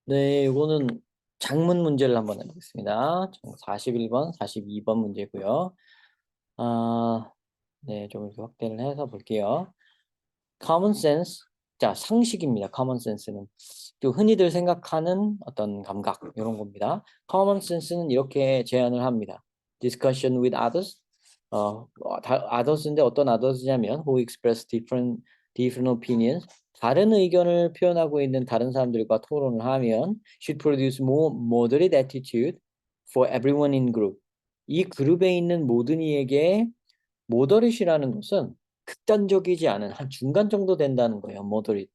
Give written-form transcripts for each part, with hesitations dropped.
네, 이거는 장문 문제를 한번 해보겠습니다. 41번, 42번 문제고요. 아, 네, 좀 이렇게 확대를 해서 볼게요. common sense. 자, 상식입니다. common sense는. 또 흔히들 생각하는 어떤 감각, 이런 겁니다. common sense는 이렇게 제안을 합니다. discussion with others. others인데 어떤 others냐면 who express different opinions. 다른 의견을 표현하고 있는 다른 사람들과 토론을 하면 should produce more moderate attitude for everyone in group. 이 그룹에 있는 모든 이에게 모더릿이라는 것은 극단적이지 않은 한 중간 정도 된다는 거예요. 모더릿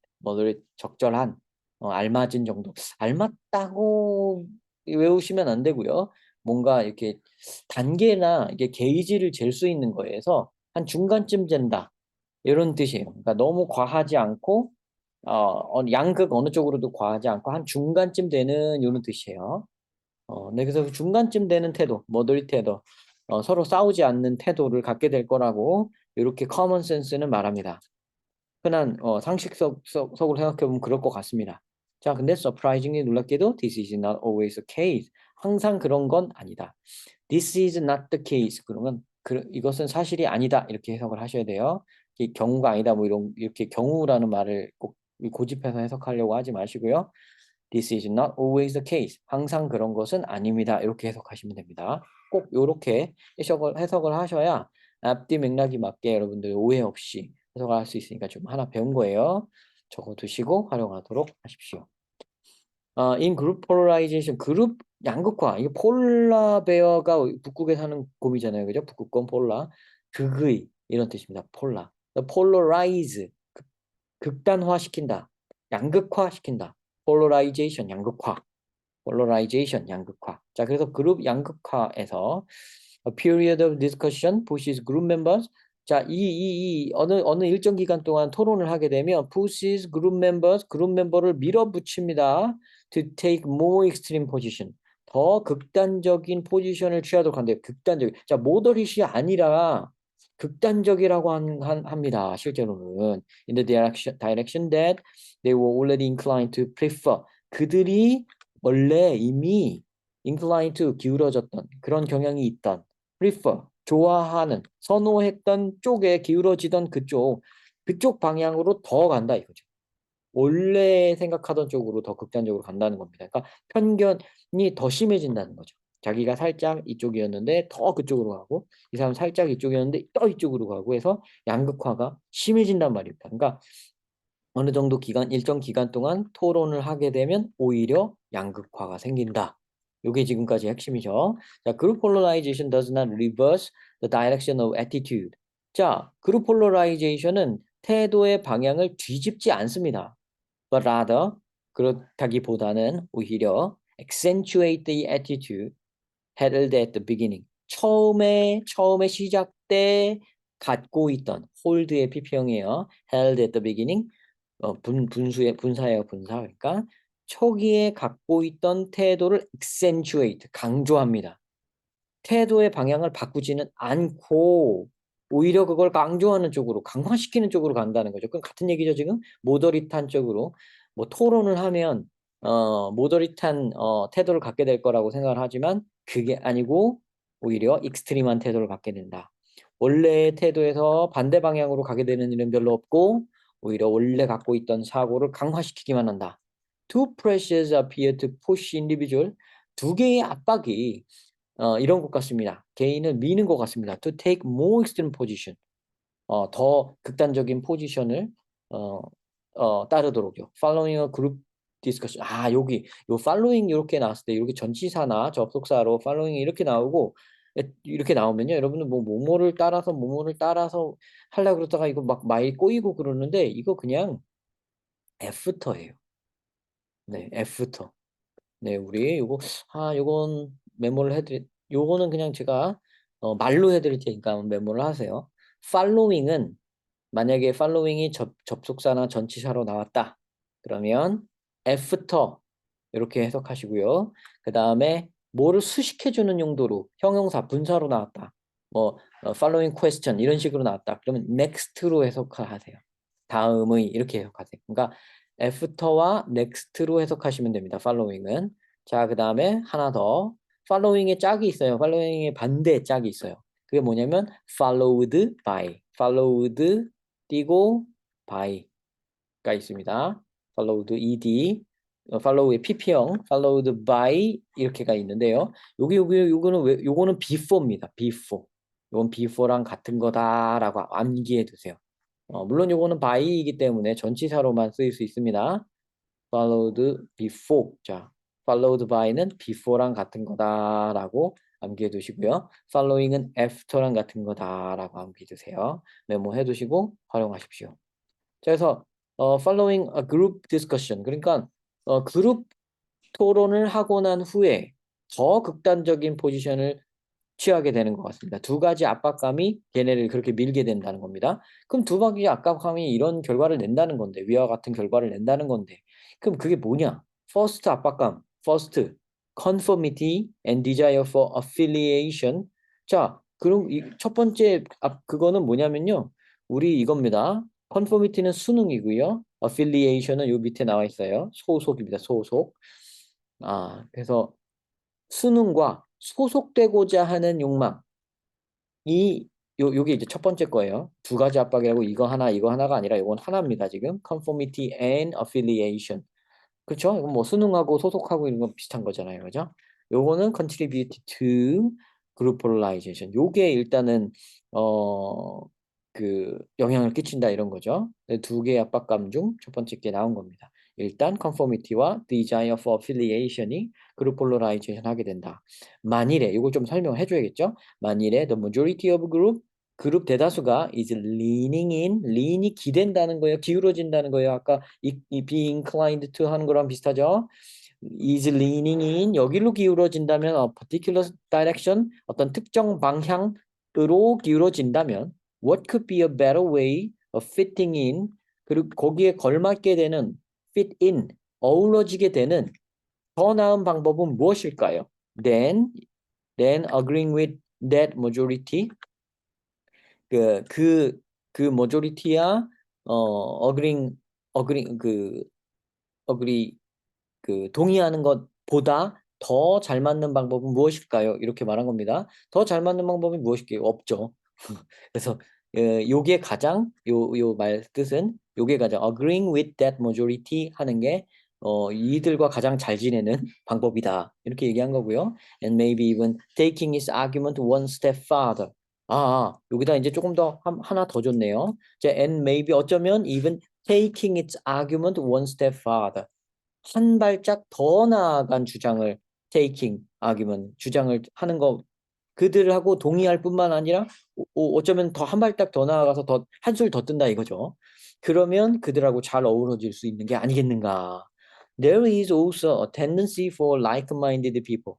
적절한, 알맞은 정도. 알맞다고 외우시면 안 되고요. 뭔가 이렇게 단계나 이게 게이지를 잴 수 있는 거에서 한 중간쯤 된다. 이런 뜻이에요. 그러니까 너무 과하지 않고 양극 어느 쪽으로도 과하지 않고 한 중간쯤 되는 이런 뜻이에요. 네, 그래서 중간쯤 되는 태도, 머더리 태도, 서로 싸우지 않는 태도를 갖게 될 거라고 이렇게 커먼 센스는 말합니다. 흔한 상식적으로 생각해보면 그럴 것 같습니다. 자, 근데 surprisingly 놀랍게도 this is not always the case. 항상 그런 건 아니다. This is not the case. 그러면 이것은 사실이 아니다. 이렇게 해석을 하셔야 돼요. 경우가 아니다. 뭐 이렇게 경우라는 말을 꼭 고집해서 해석하려고 하지 마시고요. This is not always the case. 항상 그런 것은 아닙니다. 이렇게 해석하시면 됩니다. 꼭 이렇게 해석을 하셔야 앞뒤 맥락이 맞게 여러분들 오해 없이 해석을 할 수 있으니까 좀 하나 배운 거예요. 적어두시고 활용하도록 하십시오. in group polarization, 그룹 양극화. 이게 폴라 베어가 북극에 사는 곰이잖아요. 그죠? 북극곰 폴라. 극의 이런 뜻입니다. 폴라. polarize, 극단화시킨다. 양극화시킨다. polarization, 양극화. polarization, 양극화. 자, 그래서 그룹 양극화에서 a period of discussion pushes group members. 자, 어느 일정 기간 동안 토론을 하게 되면 pushes group members, 그룹 멤버를 밀어붙입니다. to take more extreme position. 더 극단적인 포지션을 취하도록 한대요. 극단적. 자, 모더릿이 아니라 극단적이라고 합니다. 실제로는 in the direction that they were already inclined to prefer. 그들이 원래 이미 inclined to 기울어졌던 그런 경향이 있던 prefer 좋아하는 선호했던 쪽에 기울어지던 그쪽 방향으로 더 간다 이거죠. 원래 생각하던 쪽으로 더 극단적으로 간다는 겁니다. 그러니까 편견이 더 심해진다는 거죠. 자기가 살짝 이쪽이었는데 더 그쪽으로 가고 이 사람 살짝 이쪽이었는데 또 이쪽으로 가고 해서 양극화가 심해진단 말입니다. 그러니까 어느 정도 일정 기간 동안 토론을 하게 되면 오히려 양극화가 생긴다. 이게 지금까지 핵심이죠. 자, group polarization does not reverse the direction of attitude. 자, group polarization은 태도의 방향을 뒤집지 않습니다. But rather, 그렇다기보다는 오히려 accentuate the attitude held at the beginning. 처음에 시작 때 갖고 있던 hold의 PP형이에요. held at the beginning. 분사예요, 분사. 그러니까 초기에 갖고 있던 태도를 accentuate, 강조합니다. 태도의 방향을 바꾸지는 않고 오히려 그걸 강조하는 쪽으로, 강화시키는 쪽으로 간다는 거죠. 그럼 같은 얘기죠, 지금? 모더릿한 쪽으로. 뭐 토론을 하면 모더릿한 태도를 갖게 될 거라고 생각을 하지만 그게 아니고 오히려 익스트림한 태도를 갖게 된다. 원래의 태도에서 반대 방향으로 가게 되는 일은 별로 없고 오히려 원래 갖고 있던 사고를 강화시키기만 한다. Two pressures appear to push individual. 두 개의 압박이 이런 것 같습니다. 개인을 미는 것 같습니다. To take more extreme position. 더 극단적인 포지션을 어, 따르도록요. Following a group discussion. 여기 요 following 이렇게 나왔을 때 이렇게 전치사나 접속사로 following 이렇게 나오고 이렇게 나오면요. 여러분은 뭐 뭐뭐를 따라서 하려고 그러다가 이거 막 말 꼬이고 그러는데 이거 그냥 애프터예요. 네, 애프터. 네, 우리 요건 메모를 요거는 그냥 제가 말로 해드릴 테니까 메모를 하세요. following은 만약에 following이 접속사나 전치사로 나왔다. 그러면 after 이렇게 해석하시고요. 그 다음에 뭐를 수식해주는 용도로 형용사 분사로 나왔다. 뭐 following question 이런 식으로 나왔다. 그러면 next로 해석하세요. 다음의 이렇게 해석하세요. 그러니까 after와 next로 해석하시면 됩니다. following은. 자, 그 다음에 하나 더. following의 짝이 있어요. following의 반대 짝이 있어요. 그게 뭐냐면 followed by. followed 띄고 by가 있습니다. followed ed, follow의 pp형, followed by 이렇게가 있는데요. 요거는 왜, 요거는 before입니다. before. 요건 before랑 같은 거다라고 암기해 두세요. 물론 요거는 by이기 때문에 전치사로만 쓰일 수 있습니다. followed before. 자, followed by는 before랑 같은 거다라고 암기해 두시고요. following은 after랑 같은 거다라고 암기해 두세요. 메모해 두시고 활용하십시오. 자, 그래서 following a group discussion. 그러니까 그룹 토론을 하고 난 후에 더 극단적인 포지션을 취하게 되는 것 같습니다. 두 가지 압박감이 걔네를 그렇게 밀게 된다는 겁니다. 그럼 두 가지 압박감이 이런 결과를 낸다는 건데, 위와 같은 결과를 낸다는 건데, 그럼 그게 뭐냐? First 압박감, first conformity and desire for affiliation. 자, 그럼 첫 번째 그거는 뭐냐면요, 우리 이겁니다. conformity는 수능이고요, affiliation은 요 밑에 나와 있어요. 소속입니다. 소속. 그래서 수능과 소속되고자 하는 욕망. 요게 이제 첫 번째 거예요. 두 가지 압박이라고 이거 하나가 아니라 이건 하나입니다. 지금 conformity and affiliation. 그렇죠? 이건 뭐 수능하고 소속하고 이런 거 비슷한 거잖아요. 그죠? 요거는 contribute to group polarization. 요게 일단은 그 영향을 끼친다 이런 거죠. 두 개의 압박감 중 첫 번째 게 나온 겁니다. 일단 conformity와 desire for affiliation이 그룹 폴러라이제이션 하게 된다. 만일에 이걸 좀 설명해 줘야겠죠? 만일에 the majority of 그룹 대다수가 is lean이 기댄다는 거예요. 기울어진다는 거예요. 아까 이 be inclined to 하는 거랑 비슷하죠? is leaning in 여기로 기울어진다면 particular direction 어떤 특정 방향으로 기울어진다면 what could be a better way of fitting in 그리고 거기에 걸맞게 되는 fit in 어우러지게 되는 더 나은 방법은 무엇일까요? Then agreeing with that majority 그 majority야 agreeing agree 동의하는 것보다 더 잘 맞는 방법은 무엇일까요? 이렇게 말한 겁니다. 더 잘 맞는 방법이 무엇일까요? 없죠. 그래서 요게 가장 요 말 뜻은 요게 가장 agreeing with that majority 하는 게 이들과 가장 잘 지내는 방법이다. 이렇게 얘기한 거고요. And maybe even taking his argument one step further. 여기다 이제 조금 더 하나 더 줬네요. and maybe 어쩌면 even taking its argument one step further. 한 발짝 더 나아간 주장을 taking argument 주장을 하는 거 그들하고 동의할 뿐만 아니라 어쩌면 더 한 발짝 더 나아가서 더 한술 더 뜬다 이거죠. 그러면 그들하고 잘 어우러질 수 있는 게 아니겠는가. There is also a tendency for like-minded people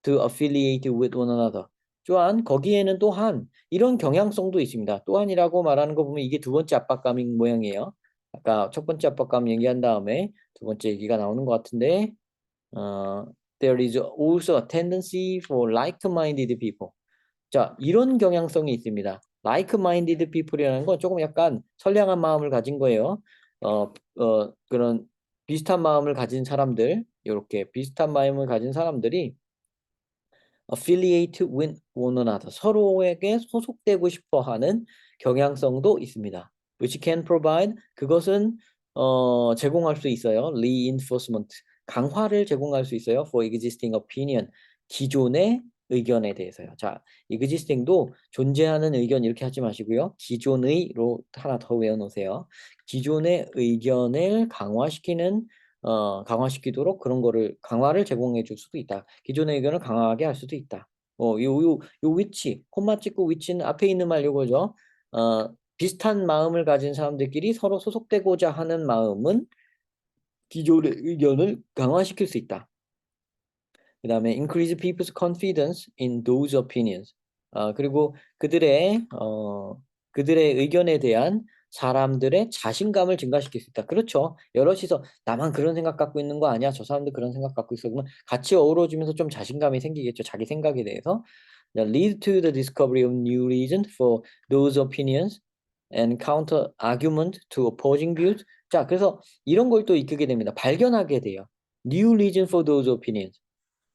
to affiliate with one another. 또한 거기에는 또한 이런 경향성도 있습니다. 또한이라고 말하는 거 보면 이게 두 번째 압박감인 모양이에요. 아까 첫 번째 압박감 얘기한 다음에 두 번째 얘기가 나오는 것 같은데 there is also a tendency for like-minded people. 자, 이런 경향성이 있습니다. like-minded people이라는 건 조금 약간 선량한 마음을 가진 거예요. 그런 비슷한 마음을 가진 사람들, 이렇게 비슷한 마음을 가진 사람들이 affiliate with one another. 서로에게 소속되고 싶어 하는 경향성도 있습니다. which can provide 그것은 제공할 수 있어요. reinforcement 강화를 제공할 수 있어요. for existing opinion 기존의 의견에 대해서요. 자, existing도 존재하는 의견 이렇게 하지 마시고요. 기존의로 하나 더 외워놓으세요. 기존의 의견을 강화시키도록 그런 거를 강화를 제공해 줄 수도 있다. 기존의 의견을 강화하게 할 수도 있다. 요 위치, 콤마 찍고 위치는 앞에 있는 말 요거죠. 비슷한 마음을 가진 사람들끼리 서로 소속되고자 하는 마음은 기존의 의견을 강화시킬 수 있다. 그 다음에 increase people's confidence in those opinions. 그리고 그들의 의견에 대한 사람들의 자신감을 증가시킬 수 있다. 그렇죠. 여럿이서 나만 그런 생각 갖고 있는 거 아니야? 저 사람도 그런 생각 갖고 있어. 그러면 같이 어우러지면서 좀 자신감이 생기겠죠. 자기 생각에 대해서. lead to the discovery of new reasons for those opinions and counter argument to opposing views. 자, 그래서 이런 걸 또 익히게 됩니다. 발견하게 돼요. New reason for those opinions.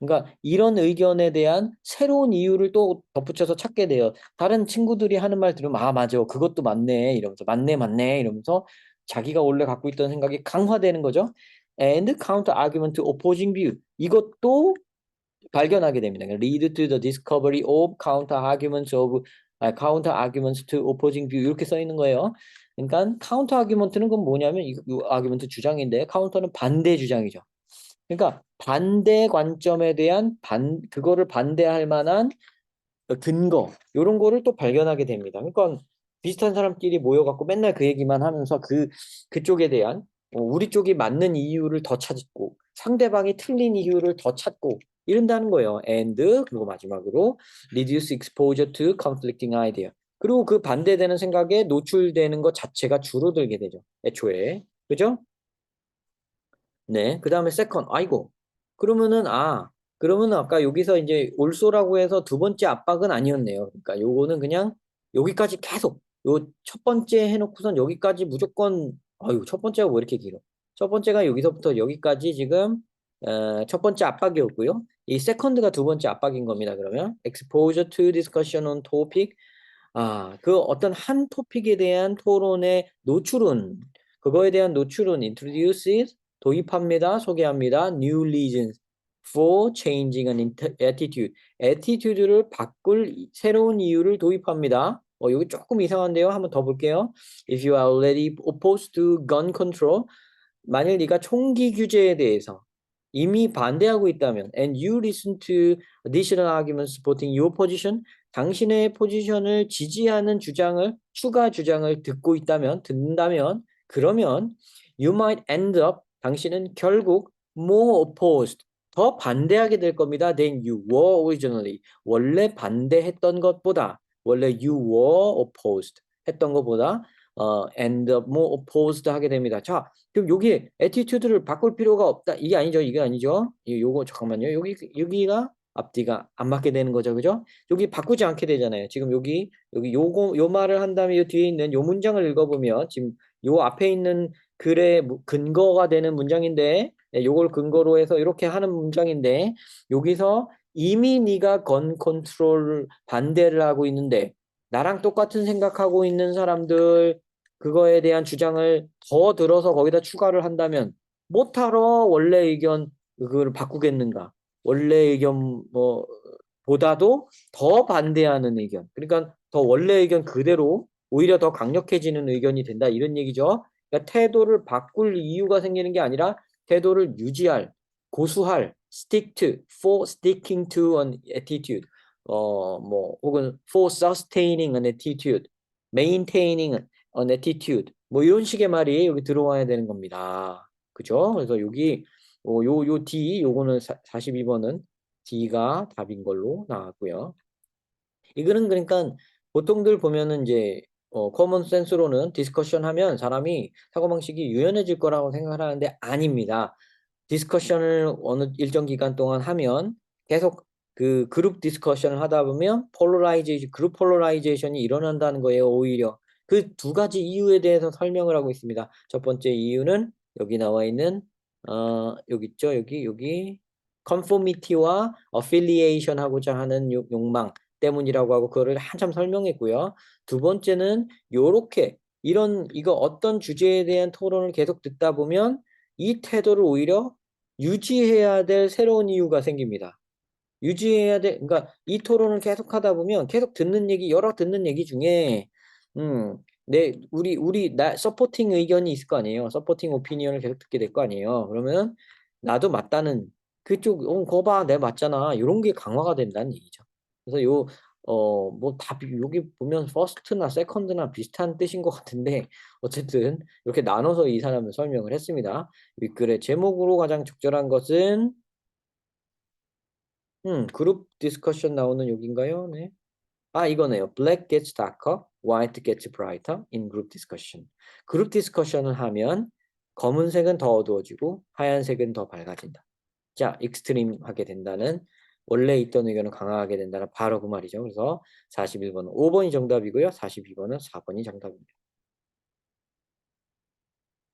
그러니까 이런 의견에 대한 새로운 이유를 또 덧붙여서 찾게 돼요. 다른 친구들이 하는 말 들으면 아 맞아 그것도 맞네 이러면서 맞네 이러면서 자기가 원래 갖고 있던 생각이 강화되는 거죠. And counter argument to opposing view 이것도 발견하게 됩니다. Lead to the discovery of counter arguments to opposing view 이렇게 써 있는 거예요. 그러니까 counter argument는 그건 뭐냐면 이 argument 주장인데 counter는 반대 주장이죠. 그러니까 반대 관점에 대한 그거를 반대할 만한 근거 이런 거를 또 발견하게 됩니다. 그러니까 비슷한 사람끼리 모여갖고 맨날 그 얘기만 하면서 그쪽에 대한 우리 쪽이 맞는 이유를 더 찾고 상대방이 틀린 이유를 더 찾고 이런다는 거예요. And 그리고 마지막으로 reduce exposure to conflicting idea. 그리고 그 반대되는 생각에 노출되는 것 자체가 줄어들게 되죠. 애초에. 그죠? 네, 그 다음에 세컨. 아이고. 그러면은 아까 여기서 이제 올소라고 해서 두 번째 압박은 아니었네요. 그러니까 요거는 그냥 여기까지 계속 요 첫 번째 해놓고선 여기까지 무조건 아유 첫 번째가 왜 이렇게 길어? 첫 번째가 여기서부터 여기까지 지금 첫 번째 압박이었고요. 이 세컨드가 두 번째 압박인 겁니다. 그러면 exposure to discussion on topic 그 어떤 한 토픽에 대한 토론의 노출은, 그거에 대한 노출은 introduces, 도입합니다, 소개합니다. new reasons for changing an attitude. attitude를 바꿀 새로운 이유를 도입합니다. 여기 조금 이상한데요. 한번 더 볼게요. If you are already opposed to gun control, 만일 네가 총기 규제에 대해서 이미 반대하고 있다면 and you listen to additional arguments supporting your position 당신의 포지션을 지지하는 추가 주장을 듣는다면 그러면 you might end up 당신은 결국 more opposed 더 반대하게 될 겁니다 than you were originally 원래 반대했던 것보다 원래 you were opposed 했던 것보다 end up more opposed 하게 됩니다. 자, 그럼 여기 attitude를 바꿀 필요가 없다. 이게 아니죠. 이게 아니죠. 요거 잠깐만요. 여기가 앞뒤가 안 맞게 되는 거죠. 그죠? 여기 바꾸지 않게 되잖아요. 지금 여기 요 말을 한 다음에 요 뒤에 있는 요 문장을 읽어보면 지금 요 앞에 있는 글의 근거가 되는 문장인데 요걸 근거로 해서 이렇게 하는 문장인데 여기서 이미 네가 건 컨트롤 반대를 하고 있는데 나랑 똑같은 생각하고 있는 사람들 그거에 대한 주장을 더 들어서 거기다 추가를 한다면 못하러 원래 의견 그걸 바꾸겠는가? 원래 의견 뭐 보다도 더 반대하는 의견. 그러니까 더 원래 의견 그대로 오히려 더 강력해지는 의견이 된다 이런 얘기죠. 그러니까 태도를 바꿀 이유가 생기는 게 아니라 태도를 유지할, 고수할, sticking to an attitude. 뭐 혹은 for sustaining an attitude, maintaining an attitude. 뭐 이런 식의 말이 여기 들어와야 되는 겁니다. 그죠? 그래서 여기 요 D 요거는 42번은 D가 답인 걸로 나왔고요. 이거는 그러니까 보통들 보면은 이제 커먼 센스로는 디스커션 하면 사람이 사고방식이 유연해질 거라고 생각을 하는데 아닙니다. 디스커션을 어느 일정 기간 동안 하면 계속 그 그룹 디스커션을 하다 보면 그룹 폴러라이제이션이 일어난다는 거예요. 오히려 그 두 가지 이유에 대해서 설명을 하고 있습니다. 첫 번째 이유는 여기 나와 있는 여기 있죠. 여기 conformity와 affiliation 하고자 하는 욕망 때문이라고 하고 그거를 한참 설명했고요. 두 번째는 요렇게 이거 어떤 주제에 대한 토론을 계속 듣다 보면 이 태도를 오히려 유지해야 될 새로운 이유가 생깁니다. 유지해야 돼. 그러니까 이 토론을 계속 하다 보면 계속 여러 듣는 얘기 중에 나 서포팅 의견이 있을 거 아니에요. 서포팅 오피니언을 계속 듣게 될 거 아니에요. 그러면 나도 맞다는 그쪽 그거 봐. 내가 맞잖아. 이런 게 강화가 된다는 얘기죠. 그래서 뭐 여기 보면 first나 second나 비슷한 뜻인 것 같은데 어쨌든 이렇게 나눠서 이 사람은 설명을 했습니다. 윗글의 제목으로 가장 적절한 것은 그룹 디스커션 나오는 여기인가요? 네. 이거네요. Black gets darker, white gets brighter in group discussion. 그룹 디스커션을 하면 검은색은 더 어두워지고 하얀색은 더 밝아진다. 자, 익스트림하게 된다는 원래 있던 의견은 강화하게 된다는 바로 그 말이죠. 그래서 41번은 5번이 정답이고요. 42번은 4번이 정답입니다.